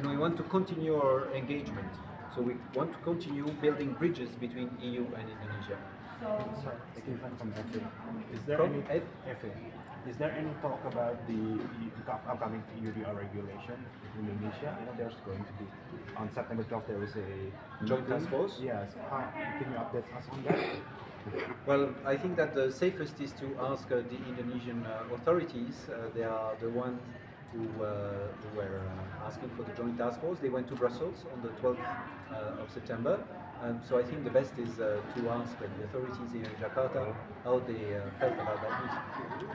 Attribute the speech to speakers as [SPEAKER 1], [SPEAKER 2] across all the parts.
[SPEAKER 1] and we want to continue our engagement. So we want to continue building bridges between EU and Indonesia.
[SPEAKER 2] Sorry, Stephen from FA. Is there
[SPEAKER 1] From
[SPEAKER 2] any
[SPEAKER 1] FA?
[SPEAKER 2] Is there any talk about the upcoming UDR regulation in Indonesia? You know, there's going to be on September 12th. There is a
[SPEAKER 1] Joint task force?
[SPEAKER 2] Yes. Can you update us on that?
[SPEAKER 1] Well, I think that the safest is to ask the Indonesian authorities. They are the ones who were asking for the joint task force. They went to Brussels on the 12th of September. So I think the best is to ask the authorities in Jakarta how they felt about that meeting.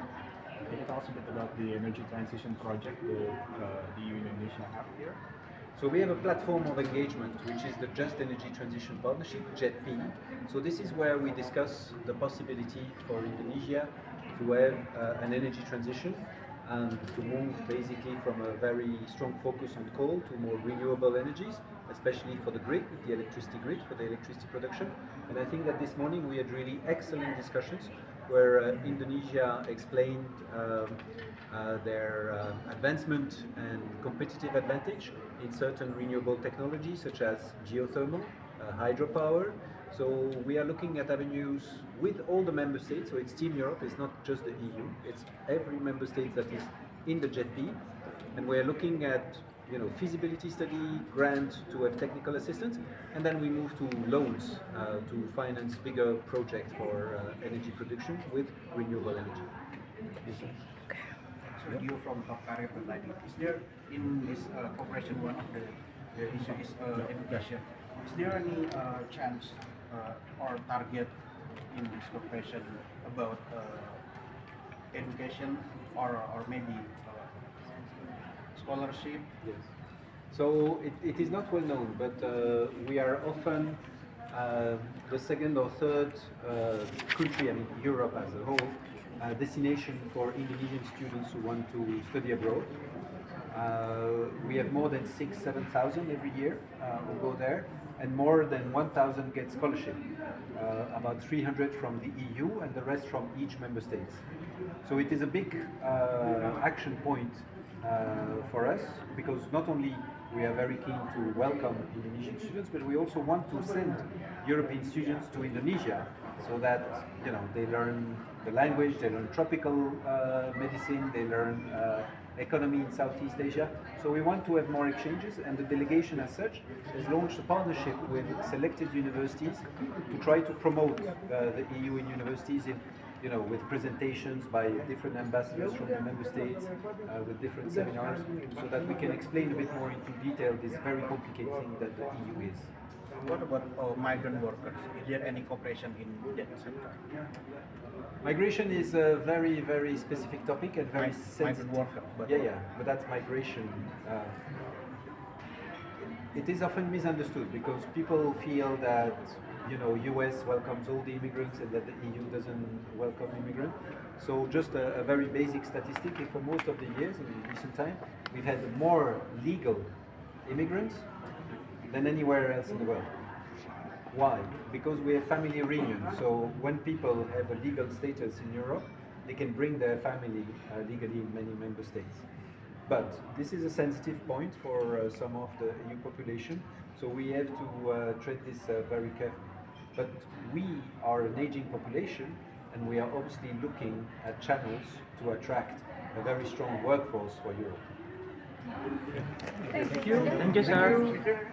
[SPEAKER 2] Can you tell us a bit about the energy transition project the EU and Indonesia have here?
[SPEAKER 1] So we have a platform of engagement, which is the Just Energy Transition Partnership, JETP. So this is where we discuss the possibility for Indonesia to have an energy transition and to move basically from a very strong focus on coal to more renewable energies, especially for the grid, the electricity grid, for the electricity production. And I think that this morning we had really excellent discussions where Indonesia explained their advancement and competitive advantage in certain renewable technologies such as geothermal, hydropower. So we are looking at avenues with all the member states, so it's Team Europe, it's not just the EU, it's every member state that is in the JETP, and we're looking at feasibility study, grant to have technical assistance, and then we move to loans to finance bigger projects for energy production with renewable energy.
[SPEAKER 3] So you from Pakare Pertanian, is there in this cooperation one of the issue is education? Is there any chance or target in this cooperation about education or maybe scholarship?
[SPEAKER 1] Yes. So it is not well known, but we are often the second or third country, I mean Europe as a whole, destination for Indonesian students who want to study abroad. We have more than 7,000 every year who go there, and more than 1,000 get scholarship. About 300 from the EU and the rest from each member state. So it is a big action point for us, because not only we are very keen to welcome Indonesian students, but we also want to send European students to Indonesia so that they learn the language, they learn tropical medicine, they learn economy in Southeast Asia. So we want to have more exchanges, and the delegation as such has launched a partnership with selected universities to try to promote the EU in universities in with presentations by different ambassadors from the member states, with different seminars, so that we can explain a bit more into detail this very complicated thing that the EU is.
[SPEAKER 3] What about migrant workers? Is there any cooperation in that sector?
[SPEAKER 1] Migration is a very, very specific topic and very sensitive.
[SPEAKER 3] Migrant worker,
[SPEAKER 1] but that's migration. It is often misunderstood because people feel that US welcomes all the immigrants and that the EU doesn't welcome immigrants. So just a very basic statistic, for most of the years in recent time, we've had more legal immigrants than anywhere else in the world. Why? Because we have family reunion. So when people have a legal status in Europe, they can bring their family legally in many member states. But this is a sensitive point for some of the EU population, so we have to treat this very carefully. But we are an aging population, and we are obviously looking at channels to attract a very strong workforce for Europe.
[SPEAKER 4] Thank you. Thank you, sir.